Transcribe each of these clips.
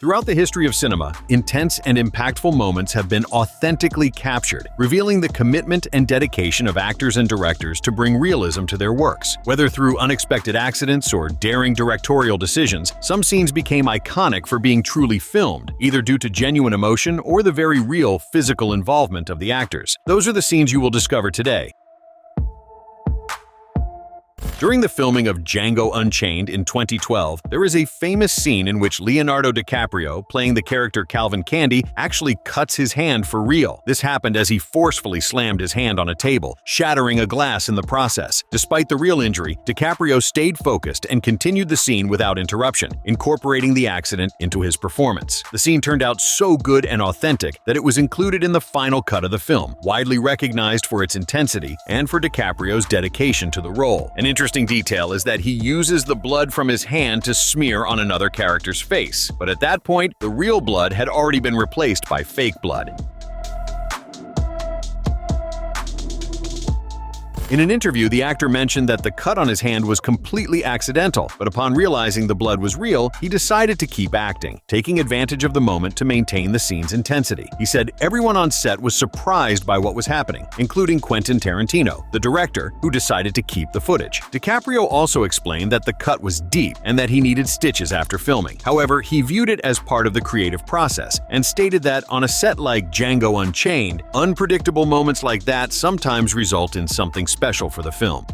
Throughout the history of cinema, intense and impactful moments have been authentically captured, revealing the commitment and dedication of actors and directors to bring realism to their works. Whether through unexpected accidents or daring directorial decisions, some scenes became iconic for being truly filmed, either due to genuine emotion or the very real physical involvement of the actors. Those are the scenes you will discover today. During the filming of Django Unchained in 2012, there is a famous scene in which Leonardo DiCaprio, playing the character Calvin Candy, actually cuts his hand for real. This happened as he forcefully slammed his hand on a table, shattering a glass in the process. Despite the real injury, DiCaprio stayed focused and continued the scene without interruption, incorporating the accident into his performance. The scene turned out so good and authentic that it was included in the final cut of the film, widely recognized for its intensity and for DiCaprio's dedication to the role. An interesting detail is that he uses the blood from his hand to smear on another character's face, but at that point, the real blood had already been replaced by fake blood. In an interview, the actor mentioned that the cut on his hand was completely accidental, but upon realizing the blood was real, he decided to keep acting, taking advantage of the moment to maintain the scene's intensity. He said everyone on set was surprised by what was happening, including Quentin Tarantino, the director, who decided to keep the footage. DiCaprio also explained that the cut was deep and that he needed stitches after filming. However, he viewed it as part of the creative process and stated that on a set like Django Unchained, unpredictable moments like that sometimes result in something special for the film.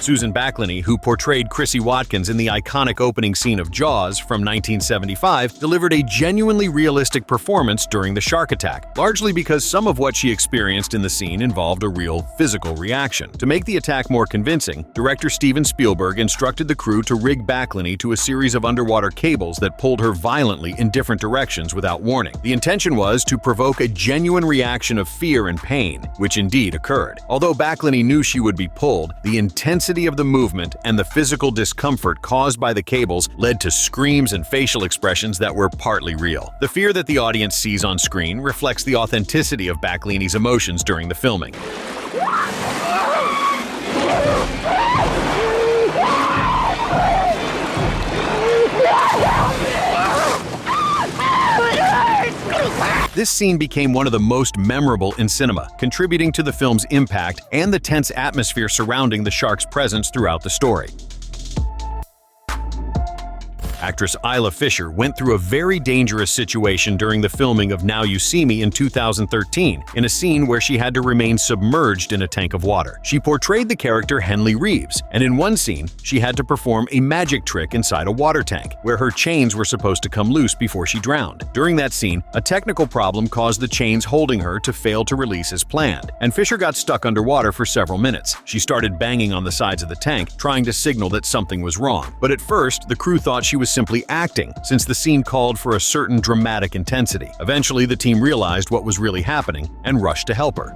Susan Backlany, who portrayed Chrissy Watkins in the iconic opening scene of Jaws from 1975, delivered a genuinely realistic performance during the shark attack, largely because some of what she experienced in the scene involved a real physical reaction. To make the attack more convincing, director Steven Spielberg instructed the crew to rig Backlany to a series of underwater cables that pulled her violently in different directions without warning. The intention was to provoke a genuine reaction of fear and pain, which indeed occurred. Although Backlany knew she would be pulled, the intensity of the movement and the physical discomfort caused by the cables led to screams and facial expressions that were partly real. The fear that the audience sees on screen reflects the authenticity of Backlany's emotions during the filming. This scene became one of the most memorable in cinema, contributing to the film's impact and the tense atmosphere surrounding the shark's presence throughout the story. Actress Isla Fisher went through a very dangerous situation during the filming of Now You See Me in 2013, in a scene where she had to remain submerged in a tank of water. She portrayed the character Henley Reeves, and in one scene, she had to perform a magic trick inside a water tank, where her chains were supposed to come loose before she drowned. During that scene, a technical problem caused the chains holding her to fail to release as planned, and Fisher got stuck underwater for several minutes. She started banging on the sides of the tank, trying to signal that something was wrong. But at first, the crew thought she was simply acting, since the scene called for a certain dramatic intensity. Eventually, the team realized what was really happening and rushed to help her.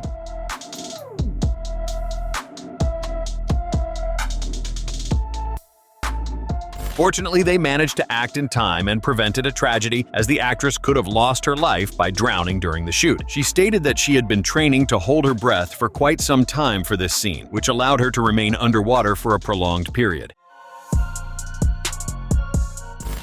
Fortunately, they managed to act in time and prevented a tragedy, as the actress could have lost her life by drowning during the shoot. She stated that she had been training to hold her breath for quite some time for this scene, which allowed her to remain underwater for a prolonged period.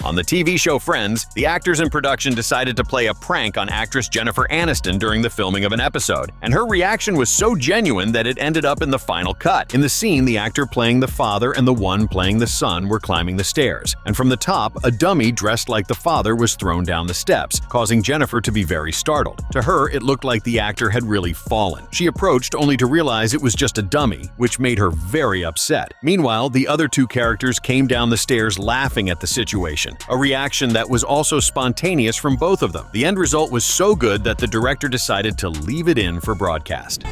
On the TV show Friends, the actors in production decided to play a prank on actress Jennifer Aniston during the filming of an episode, and her reaction was so genuine that it ended up in the final cut. In the scene, the actor playing the father and the one playing the son were climbing the stairs, and from the top, a dummy dressed like the father was thrown down the steps, causing Jennifer to be very startled. To her, it looked like the actor had really fallen. She approached only to realize it was just a dummy, which made her very upset. Meanwhile, the other two characters came down the stairs laughing at the situation, a reaction that was also spontaneous from both of them. The end result was so good that the director decided to leave it in for broadcast.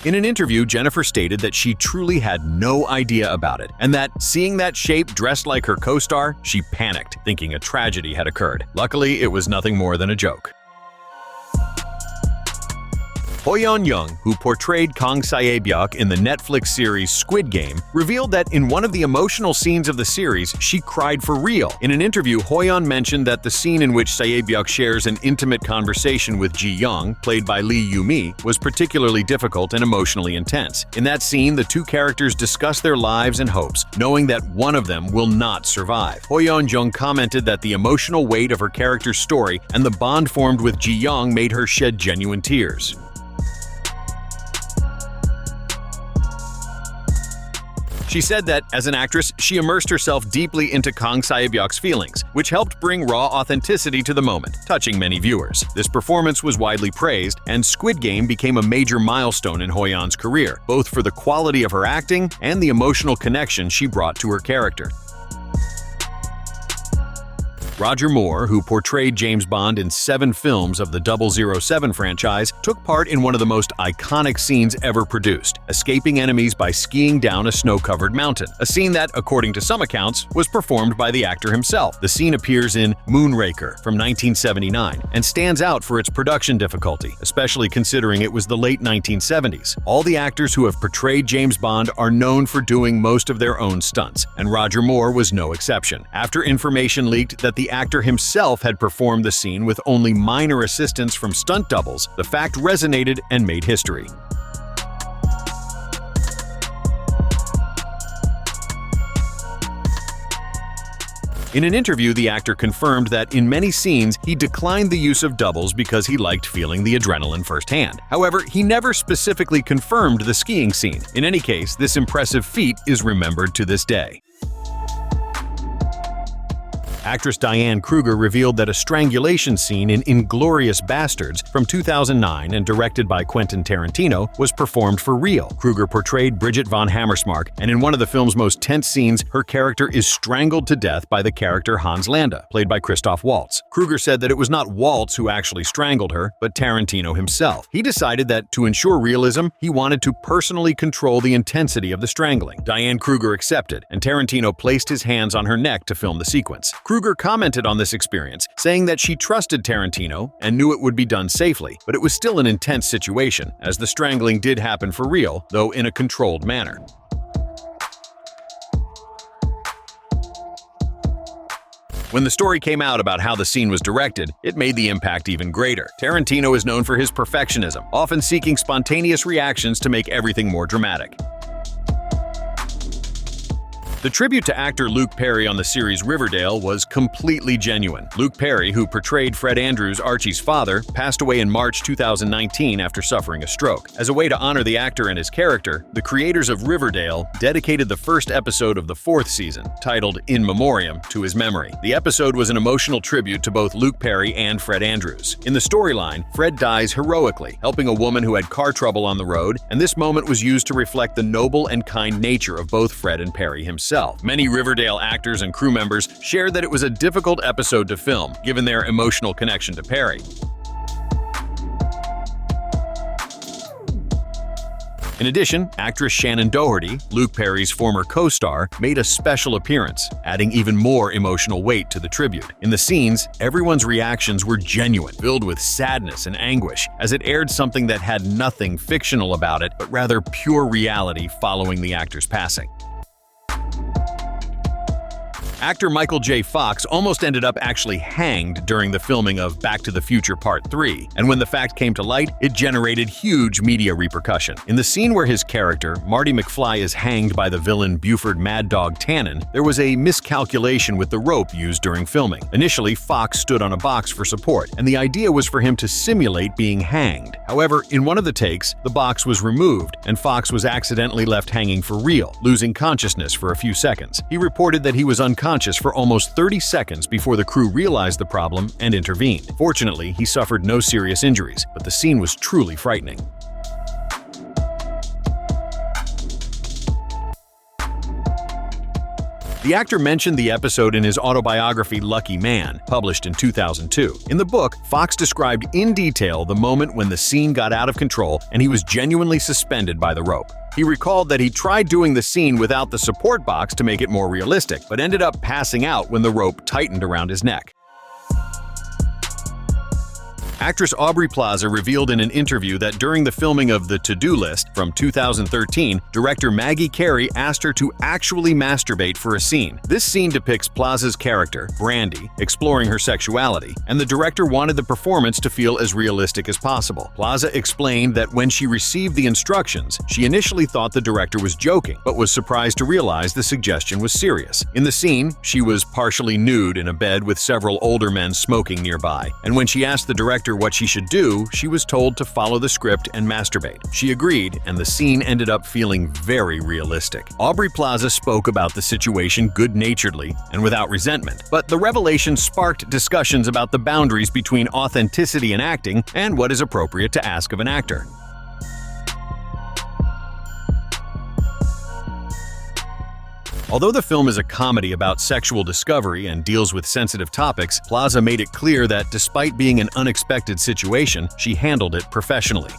In an interview, Jennifer stated that she truly had no idea about it, and that seeing that shape dressed like her co-star, she panicked, thinking a tragedy had occurred. Luckily, it was nothing more than a joke. Young, who portrayed Kang Sae-byuk in the Netflix series Squid Game, revealed that in one of the emotional scenes of the series, she cried for real. In an interview, Hoyeon mentioned that the scene in which Sae-byuk shares an intimate conversation with Ji-young, played by Lee Yu-mi, was particularly difficult and emotionally intense. In that scene, the two characters discuss their lives and hopes, knowing that one of them will not survive. Jung commented that the emotional weight of her character's story and the bond formed with Ji-young made her shed genuine tears. She said that, as an actress, she immersed herself deeply into Kang Sae-byuk's feelings, which helped bring raw authenticity to the moment, touching many viewers. This performance was widely praised, and Squid Game became a major milestone in Hoyeon's career, both for the quality of her acting and the emotional connection she brought to her character. Roger Moore, who portrayed James Bond in 7 films of the 007 franchise, took part in one of the most iconic scenes ever produced, escaping enemies by skiing down a snow-covered mountain, a scene that, according to some accounts, was performed by the actor himself. The scene appears in Moonraker from 1979 and stands out for its production difficulty, especially considering it was the late 1970s. All the actors who have portrayed James Bond are known for doing most of their own stunts, and Roger Moore was no exception. After information leaked that the actor himself had performed the scene with only minor assistance from stunt doubles, the fact resonated and made history. In an interview, the actor confirmed that in many scenes he declined the use of doubles because he liked feeling the adrenaline firsthand. However, he never specifically confirmed the skiing scene. In any case, this impressive feat is remembered to this day. Actress Diane Kruger revealed that a strangulation scene in *Inglourious Basterds* from 2009 and directed by Quentin Tarantino was performed for real. Kruger portrayed Bridget von Hammersmark, and in one of the film's most tense scenes, her character is strangled to death by the character Hans Landa, played by Christoph Waltz. Kruger said that it was not Waltz who actually strangled her, but Tarantino himself. He decided that, to ensure realism, he wanted to personally control the intensity of the strangling. Diane Kruger accepted, and Tarantino placed his hands on her neck to film the sequence. Kruger commented on this experience, saying that she trusted Tarantino and knew it would be done safely, but it was still an intense situation, as the strangling did happen for real, though in a controlled manner. When the story came out about how the scene was directed, it made the impact even greater. Tarantino is known for his perfectionism, often seeking spontaneous reactions to make everything more dramatic. The tribute to actor Luke Perry on the series Riverdale was completely genuine. Luke Perry, who portrayed Fred Andrews, Archie's father, passed away in March 2019 after suffering a stroke. As a way to honor the actor and his character, the creators of Riverdale dedicated the first episode of the 4th season, titled In Memoriam, to his memory. The episode was an emotional tribute to both Luke Perry and Fred Andrews. In the storyline, Fred dies heroically, helping a woman who had car trouble on the road, and this moment was used to reflect the noble and kind nature of both Fred and Perry himself. Many Riverdale actors and crew members shared that it was a difficult episode to film, given their emotional connection to Perry. In addition, actress Shannon Doherty, Luke Perry's former co-star, made a special appearance, adding even more emotional weight to the tribute. In the scenes, everyone's reactions were genuine, filled with sadness and anguish, as it aired something that had nothing fictional about it, but rather pure reality following the actor's passing. Actor Michael J. Fox almost ended up actually hanged during the filming of Back to the Future Part 3, and when the fact came to light, it generated huge media repercussion. In the scene where his character, Marty McFly, is hanged by the villain Buford Mad Dog Tannen, there was a miscalculation with the rope used during filming. Initially, Fox stood on a box for support, and the idea was for him to simulate being hanged. However, in one of the takes, the box was removed, and Fox was accidentally left hanging for real, losing consciousness for a few seconds. He reported that he was unconscious for almost 30 seconds before the crew realized the problem and intervened. Fortunately, he suffered no serious injuries, but the scene was truly frightening. The actor mentioned the episode in his autobiography Lucky Man, published in 2002. In the book, Fox described in detail the moment when the scene got out of control and he was genuinely suspended by the rope. He recalled that he tried doing the scene without the support box to make it more realistic, but ended up passing out when the rope tightened around his neck. Actress Aubrey Plaza revealed in an interview that during the filming of The To-Do List from 2013, director Maggie Carey asked her to actually masturbate for a scene. This scene depicts Plaza's character, Brandy, exploring her sexuality, and the director wanted the performance to feel as realistic as possible. Plaza explained that when she received the instructions, she initially thought the director was joking, but was surprised to realize the suggestion was serious. In the scene, she was partially nude in a bed with several older men smoking nearby, and when she asked the director what she should do, she was told to follow the script and masturbate. She agreed, and the scene ended up feeling very realistic. Aubrey Plaza spoke about the situation good-naturedly and without resentment, but the revelation sparked discussions about the boundaries between authenticity in acting and what is appropriate to ask of an actor. Although the film is a comedy about sexual discovery and deals with sensitive topics, Plaza made it clear that despite being an unexpected situation, she handled it professionally.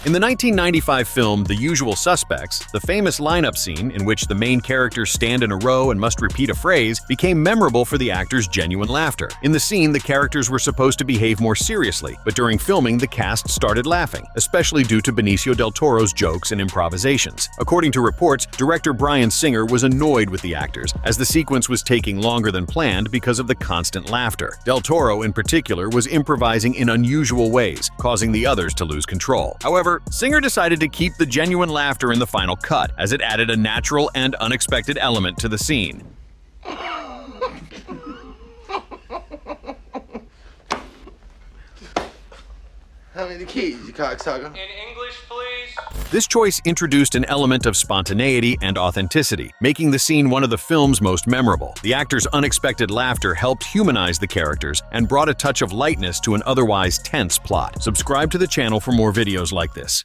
In the 1995 film The Usual Suspects, the famous lineup scene, in which the main characters stand in a row and must repeat a phrase, became memorable for the actors' genuine laughter. In the scene, the characters were supposed to behave more seriously, but during filming, the cast started laughing, especially due to Benicio del Toro's jokes and improvisations. According to reports, director Bryan Singer was annoyed with the actors, as the sequence was taking longer than planned because of the constant laughter. Del Toro, in particular, was improvising in unusual ways, causing the others to lose control. However, Singer decided to keep the genuine laughter in the final cut, as it added a natural and unexpected element to the scene. How many keys, you cocksucker? In English, please. This choice introduced an element of spontaneity and authenticity, making the scene one of the film's most memorable. The actors' unexpected laughter helped humanize the characters and brought a touch of lightness to an otherwise tense plot. Subscribe to the channel for more videos like this.